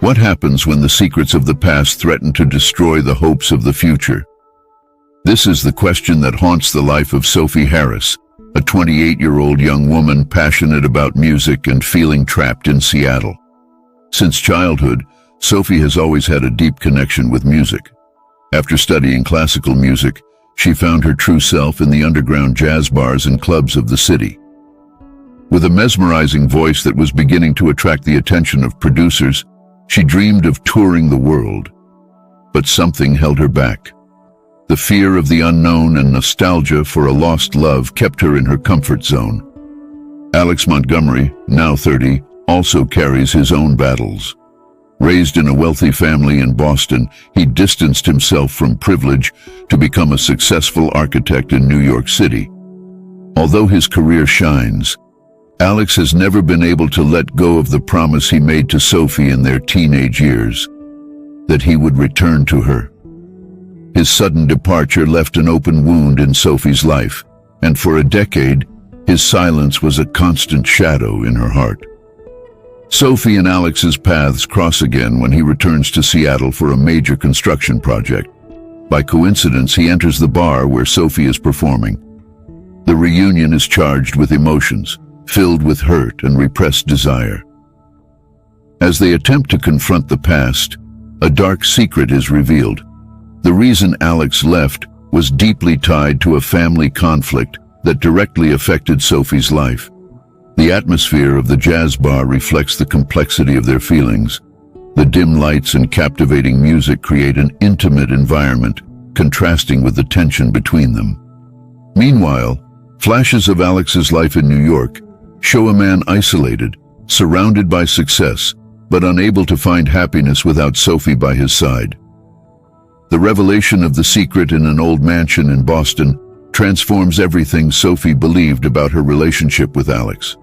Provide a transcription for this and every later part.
What happens when the secrets of the past threaten to destroy the hopes of the future? This is the question that haunts the life of Sophie Harris, a 28-year-old young woman passionate about music and feeling trapped in Seattle. Since childhood, Sophie has always had a deep connection with music. After studying classical music, she found her true self in the underground jazz bars and clubs of the city. With a mesmerizing voice that was beginning to attract the attention of producers, she dreamed of touring the world. But something held her back. The fear of the unknown and nostalgia for a lost love kept her in her comfort zone. Alex Montgomery, now 30, also carries his own battles. Raised in a wealthy family in Boston, he distanced himself from privilege to become a successful architect in New York City. Although his career shines, Alex has never been able to let go of the promise he made to Sophie in their teenage years, that he would return to her. His sudden departure left an open wound in Sophie's life, and for a decade, his silence was a constant shadow in her heart. Sophie and Alex's paths cross again when he returns to Seattle for a major construction project. By coincidence, he enters the bar where Sophie is performing. The reunion is charged with emotions, filled with hurt and repressed desire. As they attempt to confront the past, a dark secret is revealed. The reason Alex left was deeply tied to a family conflict that directly affected Sophie's life. The atmosphere of the jazz bar reflects the complexity of their feelings. The dim lights and captivating music create an intimate environment, contrasting with the tension between them. Meanwhile, flashes of Alex's life in New York show a man isolated, surrounded by success, but unable to find happiness without Sophie by his side. The revelation of the secret in an old mansion in Boston transforms everything Sophie believed about her relationship with Alex.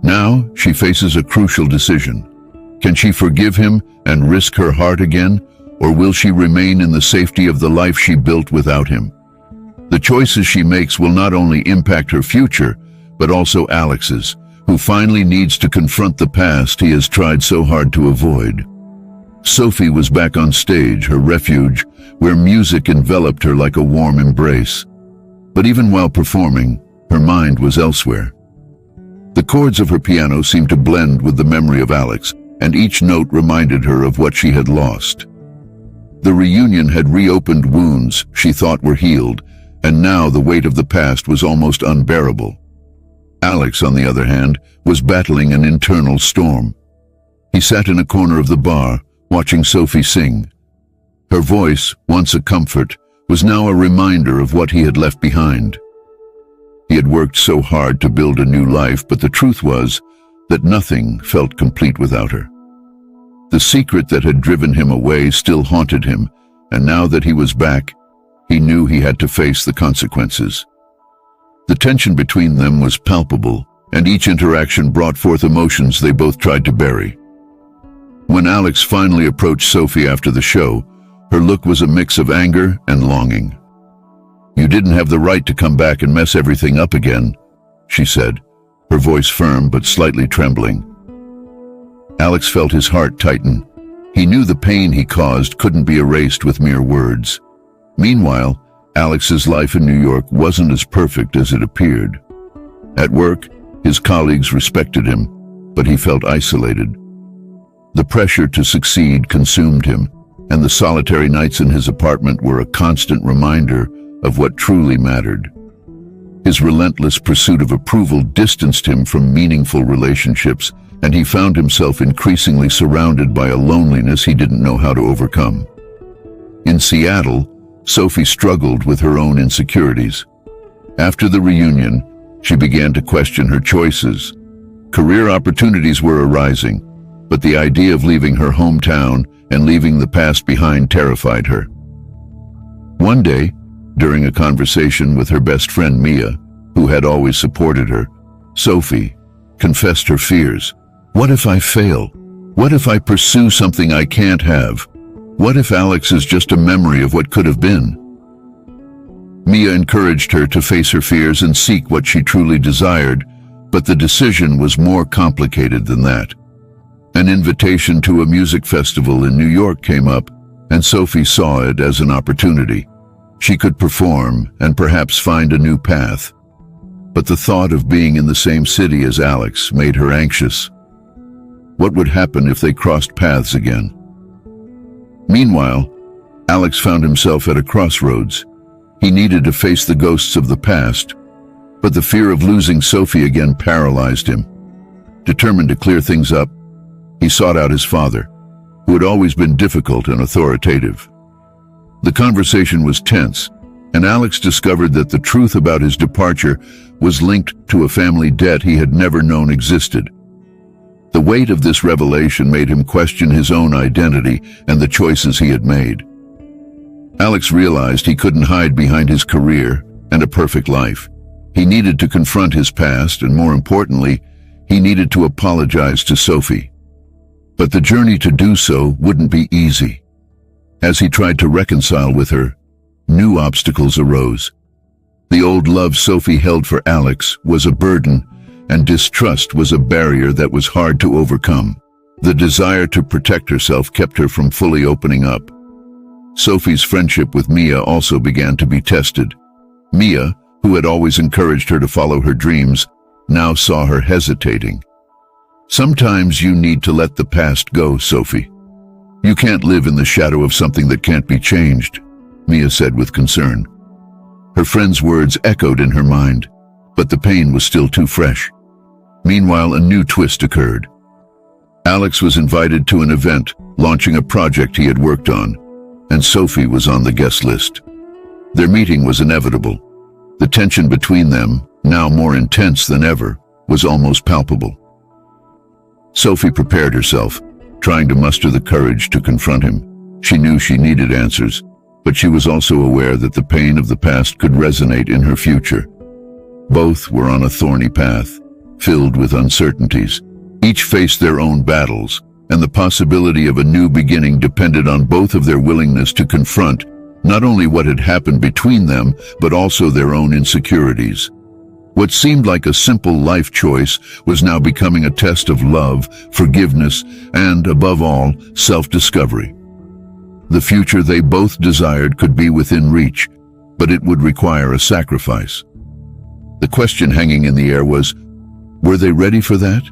Now, she faces a crucial decision. Can she forgive him and risk her heart again, or will she remain in the safety of the life she built without him? The choices she makes will not only impact her future, but also Alex's, who finally needs to confront the past he has tried so hard to avoid. Sophie was back on stage, her refuge, where music enveloped her like a warm embrace. But even while performing, her mind was elsewhere. The chords of her piano seemed to blend with the memory of Alex, and each note reminded her of what she had lost. The reunion had reopened wounds she thought were healed, and now the weight of the past was almost unbearable. Alex, on the other hand, was battling an internal storm. He sat in a corner of the bar, watching Sophie sing. Her voice, once a comfort, was now a reminder of what he had left behind. He had worked so hard to build a new life, but the truth was that nothing felt complete without her. The secret that had driven him away still haunted him, and now that he was back, he knew he had to face the consequences. The tension between them was palpable, and each interaction brought forth emotions they both tried to bury. When Alex finally approached Sophie after the show, her look was a mix of anger and longing. "You didn't have the right to come back and mess everything up again," she said, her voice firm but slightly trembling. Alex felt his heart tighten. He knew the pain he caused couldn't be erased with mere words. Meanwhile, Alex's life in New York wasn't as perfect as it appeared. At work, his colleagues respected him, but he felt isolated. The pressure to succeed consumed him, and the solitary nights in his apartment were a constant reminder of what truly mattered. His relentless pursuit of approval distanced him from meaningful relationships, and he found himself increasingly surrounded by a loneliness he didn't know how to overcome. In Seattle, Sophie struggled with her own insecurities. After the reunion, she began to question her choices. Career opportunities were arising, but the idea of leaving her hometown and leaving the past behind terrified her. One day, during a conversation with her best friend Mia, who had always supported her, Sophie confessed her fears. "What if I fail? What if I pursue something I can't have? What if Alex is just a memory of what could have been?" Mia encouraged her to face her fears and seek what she truly desired, but the decision was more complicated than that. An invitation to a music festival in New York came up, and Sophie saw it as an opportunity. She could perform and perhaps find a new path. But the thought of being in the same city as Alex made her anxious. What would happen if they crossed paths again? Meanwhile, Alex found himself at a crossroads. He needed to face the ghosts of the past, but the fear of losing Sophie again paralyzed him. Determined to clear things up, he sought out his father, who had always been difficult and authoritative. The conversation was tense, and Alex discovered that the truth about his departure was linked to a family debt he had never known existed. The weight of this revelation made him question his own identity and the choices he had made. Alex realized he couldn't hide behind his career and a perfect life. He needed to confront his past, and more importantly, he needed to apologize to Sophie. But the journey to do so wouldn't be easy. As he tried to reconcile with her, new obstacles arose. The old love Sophie held for Alex was a burden, and distrust was a barrier that was hard to overcome. The desire to protect herself kept her from fully opening up. Sophie's friendship with Mia also began to be tested. Mia, who had always encouraged her to follow her dreams, now saw her hesitating. "Sometimes you need to let the past go, Sophie. You can't live in the shadow of something that can't be changed," Mia said with concern. Her friend's words echoed in her mind, but the pain was still too fresh. Meanwhile, a new twist occurred. Alex was invited to an event launching a project he had worked on, and Sophie was on the guest list. Their meeting was inevitable. The tension between them, now more intense than ever, was almost palpable. Sophie prepared herself, trying to muster the courage to confront him. She knew she needed answers, but she was also aware that the pain of the past could resonate in her future. Both were on a thorny path, filled with uncertainties. Each faced their own battles, and the possibility of a new beginning depended on both of their willingness to confront not only what had happened between them, but also their own insecurities. What seemed like a simple life choice was now becoming a test of love, forgiveness, and, above all, self-discovery. The future they both desired could be within reach, but it would require a sacrifice. The question hanging in the air was, were they ready for that?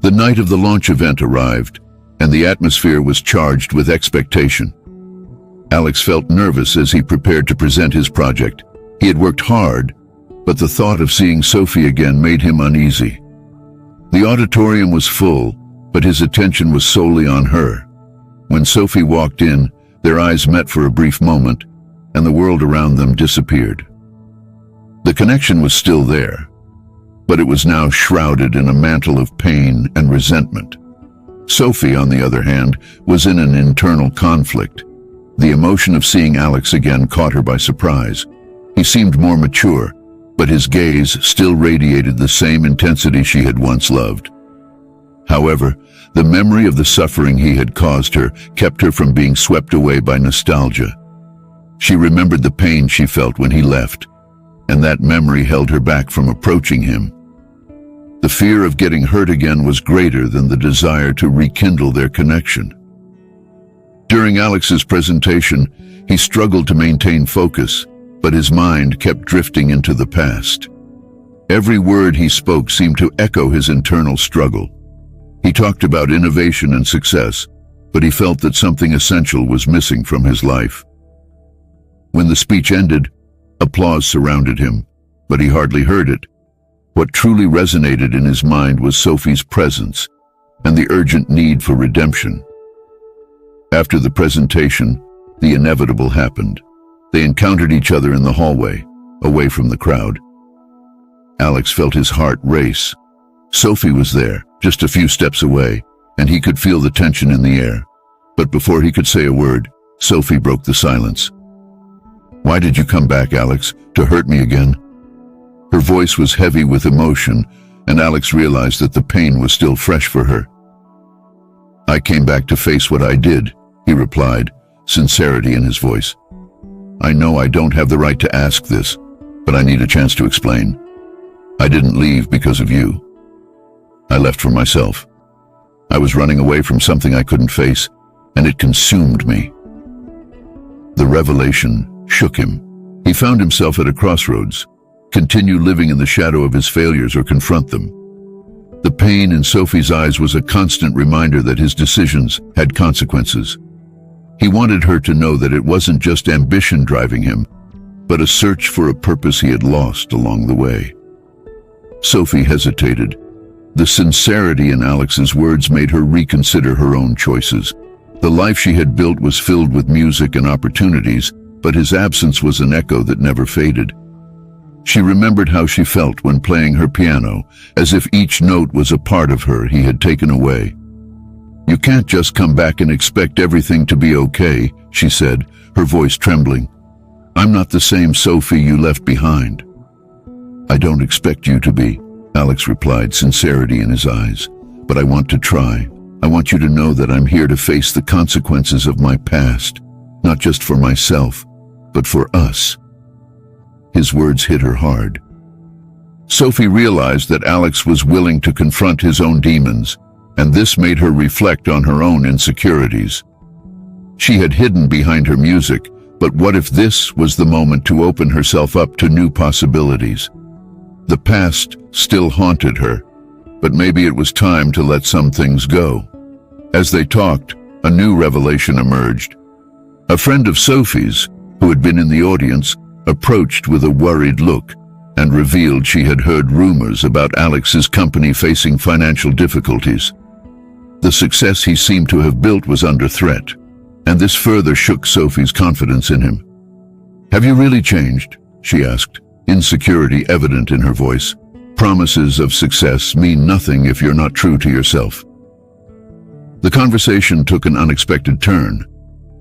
The night of the launch event arrived, and the atmosphere was charged with expectation. Alex felt nervous as he prepared to present his project. He had worked hard, but the thought of seeing Sophie again made him uneasy. The auditorium was full, but his attention was solely on her. When Sophie walked in, their eyes met for a brief moment, and the world around them disappeared. The connection was still there, but it was now shrouded in a mantle of pain and resentment. Sophie, on the other hand, was in an internal conflict. The emotion of seeing Alex again caught her by surprise. He seemed more mature, but his gaze still radiated the same intensity she had once loved. However, the memory of the suffering he had caused her kept her from being swept away by nostalgia. She remembered the pain she felt when he left, and that memory held her back from approaching him. The fear of getting hurt again was greater than the desire to rekindle their connection. During Alex's presentation, he struggled to maintain focus, but his mind kept drifting into the past. Every word he spoke seemed to echo his internal struggle. He talked about innovation and success, but he felt that something essential was missing from his life. When the speech ended, applause surrounded him, but he hardly heard it. What truly resonated in his mind was Sophie's presence and the urgent need for redemption. After the presentation, the inevitable happened. They encountered each other in the hallway, away from the crowd. Alex felt his heart race. Sophie was there, just a few steps away, and he could feel the tension in the air. But before he could say a word, Sophie broke the silence. "Why did you come back, Alex? To hurt me again?" Her voice was heavy with emotion, and Alex realized that the pain was still fresh for her. "I came back to face what I did," he replied, sincerity in his voice. "I know I don't have the right to ask this, but I need a chance to explain. I didn't leave because of you. I left for myself. I was running away from something I couldn't face, and it consumed me. The revelation shook him. He found himself at a crossroads. Continue living in the shadow of his failures or confront them. The pain in Sophie's eyes was a constant reminder that his decisions had consequences. He wanted her to know that it wasn't just ambition driving him, but a search for a purpose he had lost along the way. Sophie hesitated. The sincerity in Alex's words made her reconsider her own choices. The life she had built was filled with music and opportunities, but his absence was an echo that never faded. She remembered how she felt when playing her piano, as if each note was a part of her he had taken away. "You can't just come back and expect everything to be okay," she said, her voice trembling. "I'm not the same Sophie you left behind." "I don't expect you to be," Alex replied, sincerity in his eyes. "But I want to try. I want you to know that I'm here to face the consequences of my past, not just for myself, but for us." His words hit her hard. Sophie realized that Alex was willing to confront his own demons, and this made her reflect on her own insecurities. She had hidden behind her music, but what if this was the moment to open herself up to new possibilities? The past still haunted her, but maybe it was time to let some things go. As they talked, a new revelation emerged. A friend of Sophie's, who had been in the audience, approached with a worried look and revealed she had heard rumors about Alex's company facing financial difficulties. The success he seemed to have built was under threat, and this further shook Sophie's confidence in him. "Have you really changed?" she asked, insecurity evident in her voice. "Promises of success mean nothing if you're not true to yourself." The conversation took an unexpected turn.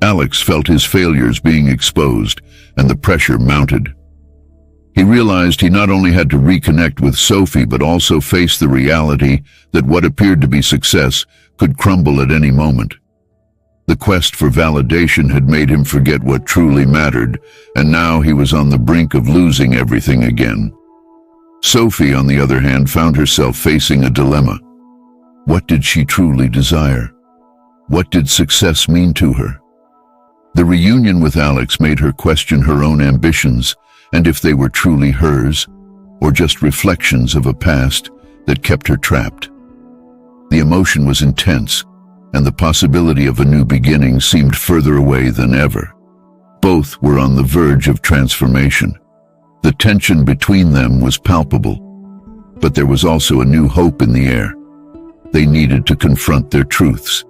Alex felt his failures being exposed, and the pressure mounted. He realized he not only had to reconnect with Sophie, but also face the reality that what appeared to be success could crumble at any moment. The quest for validation had made him forget what truly mattered, and now he was on the brink of losing everything again. Sophie, on the other hand, found herself facing a dilemma. What did she truly desire? What did success mean to her? The reunion with Alex made her question her own ambitions, and if they were truly hers, or just reflections of a past that kept her trapped. The emotion was intense, and the possibility of a new beginning seemed further away than ever. Both were on the verge of transformation. The tension between them was palpable, but there was also a new hope in the air. They needed to confront their truths,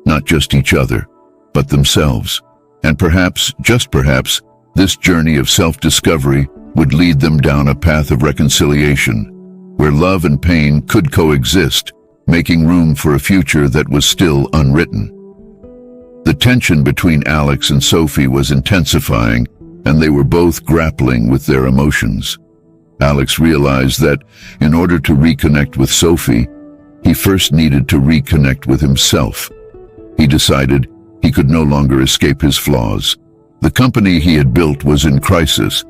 not just each other, but themselves. And perhaps, just perhaps, this journey of self-discovery would lead them down a path of reconciliation, where love and pain could coexist, making room for a future that was still unwritten. The tension between Alex and Sophie was intensifying, and they were both grappling with their emotions. Alex realized that, in order to reconnect with Sophie, he first needed to reconnect with himself. He decided he could no longer escape his flaws. The company he had built was in crisis,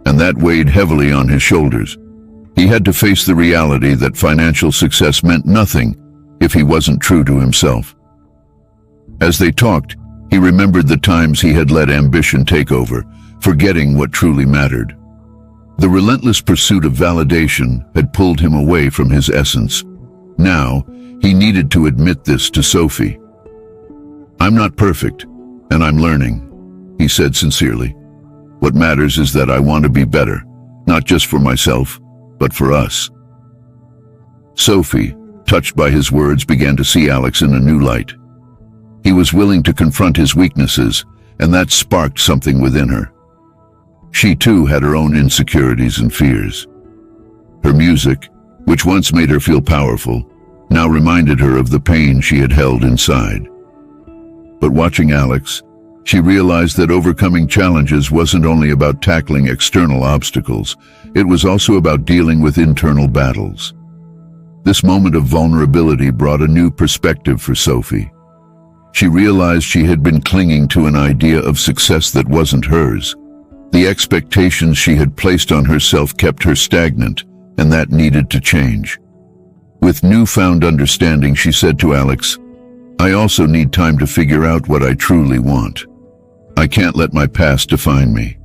and that weighed heavily on his shoulders. He had to face the reality that financial success meant nothing if he wasn't true to himself. As they talked, he remembered the times he had let ambition take over, forgetting what truly mattered. The relentless pursuit of validation had pulled him away from his essence. Now, he needed to admit this to Sophie. "I'm not perfect, and I'm learning," he said sincerely. "What matters is that I want to be better, not just for myself, but for us." Sophie, touched by his words, began to see Alex in a new light. He was willing to confront his weaknesses, and that sparked something within her. She too had her own insecurities and fears. Her music, which once made her feel powerful, now reminded her of the pain she had held inside. But watching Alex, she realized that overcoming challenges wasn't only about tackling external obstacles, it was also about dealing with internal battles. This moment of vulnerability brought a new perspective for Sophie. She realized she had been clinging to an idea of success that wasn't hers. The expectations she had placed on herself kept her stagnant, and that needed to change. With newfound understanding, she said to Alex, "I also need time to figure out what I truly want. I can't let my past define me."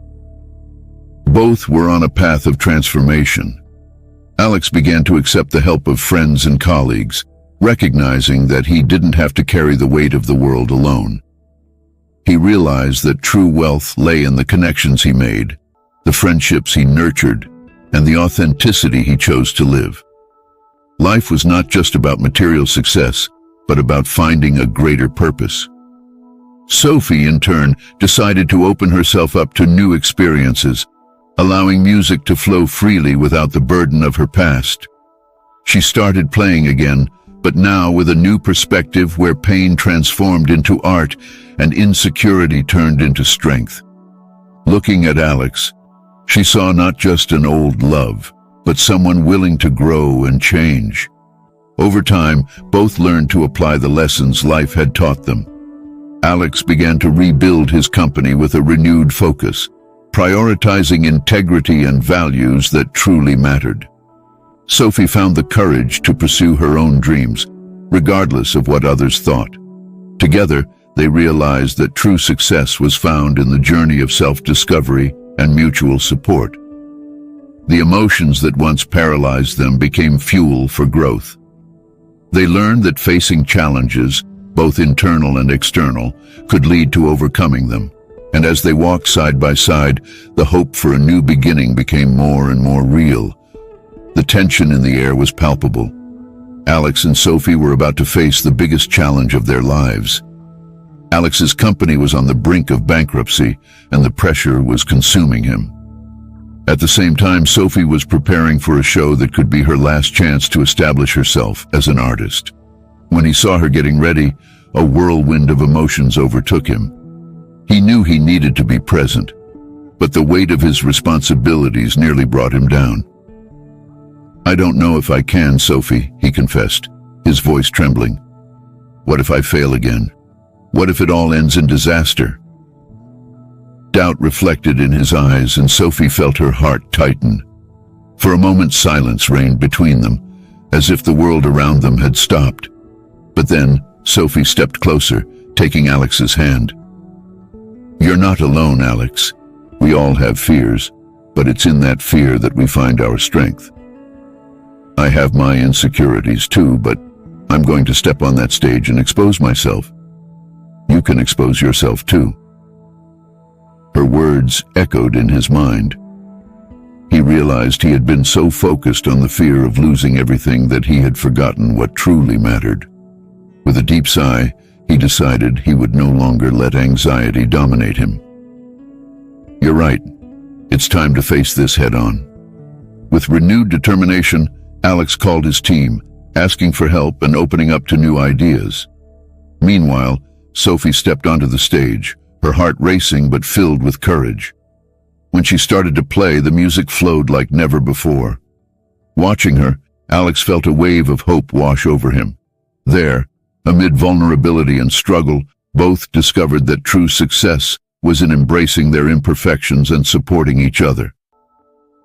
Both were on a path of transformation. Alex began to accept the help of friends and colleagues, recognizing that he didn't have to carry the weight of the world alone. He realized that true wealth lay in the connections he made, the friendships he nurtured, and the authenticity he chose to live. Life was not just about material success, but about finding a greater purpose. Sophie, in turn, decided to open herself up to new experiences, allowing music to flow freely without the burden of her past. She started playing again, but now with a new perspective where pain transformed into art and insecurity turned into strength. Looking at Alex, she saw not just an old love, but someone willing to grow and change. Over time, both learned to apply the lessons life had taught them. Alex began to rebuild his company with a renewed focus, prioritizing integrity and values that truly mattered. Sophie found the courage to pursue her own dreams, regardless of what others thought. Together, they realized that true success was found in the journey of self-discovery and mutual support. The emotions that once paralyzed them became fuel for growth. They learned that facing challenges, both internal and external, could lead to overcoming them. And as they walked side by side, the hope for a new beginning became more and more real. The tension in the air was palpable. Alex and Sophie were about to face the biggest challenge of their lives. Alex's company was on the brink of bankruptcy, and the pressure was consuming him. At the same time, Sophie was preparing for a show that could be her last chance to establish herself as an artist. When he saw her getting ready, a whirlwind of emotions overtook him. He knew he needed to be present, but the weight of his responsibilities nearly brought him down. "I don't know if I can, Sophie," he confessed, his voice trembling. "What if I fail again? What if it all ends in disaster?" Doubt reflected in his eyes, and Sophie felt her heart tighten. For a moment, silence reigned between them, as if the world around them had stopped. But then, Sophie stepped closer, taking Alex's hand. "You're not alone, Alex. We all have fears, but it's in that fear that we find our strength. I have my insecurities too, but I'm going to step on that stage and expose myself. You can expose yourself too." Her words echoed in his mind. He realized he had been so focused on the fear of losing everything that he had forgotten what truly mattered. With a deep sigh, he decided he would no longer let anxiety dominate him. "You're right. It's time to face this head-on." With renewed determination, Alex called his team, asking for help and opening up to new ideas. Meanwhile, Sophie stepped onto the stage, her heart racing but filled with courage. When she started to play, the music flowed like never before. Watching her, Alex felt a wave of hope wash over him. There, amid vulnerability and struggle, both discovered that true success was in embracing their imperfections and supporting each other.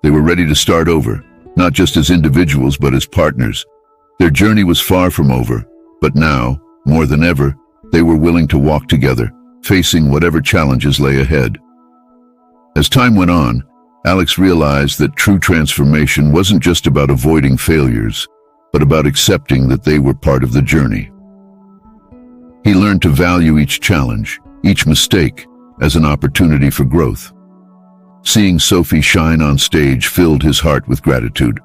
They were ready to start over, not just as individuals but as partners. Their journey was far from over, but now, more than ever, they were willing to walk together, facing whatever challenges lay ahead. As time went on, Alex realized that true transformation wasn't just about avoiding failures, but about accepting that they were part of the journey. He learned to value each challenge, each mistake, as an opportunity for growth. Seeing Sophie shine on stage filled his heart with gratitude.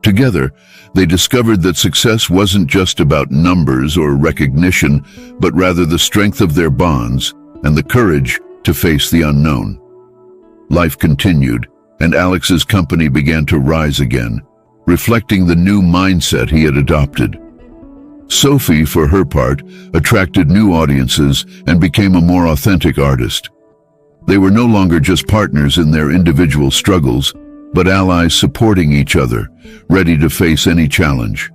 Together, they discovered that success wasn't just about numbers or recognition, but rather the strength of their bonds and the courage to face the unknown. Life continued, and Alex's company began to rise again, reflecting the new mindset he had adopted. Sophie, for her part, attracted new audiences and became a more authentic artist. They were no longer just partners in their individual struggles, but allies supporting each other, ready to face any challenge.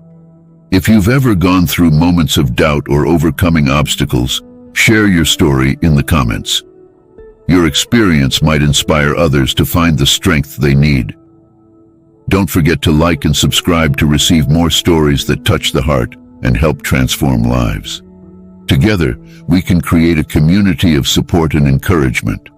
If you've ever gone through moments of doubt or overcoming obstacles, share your story in the comments. Your experience might inspire others to find the strength they need. Don't forget to like and subscribe to receive more stories that touch the heart and help transform lives. Together, we can create a community of support and encouragement.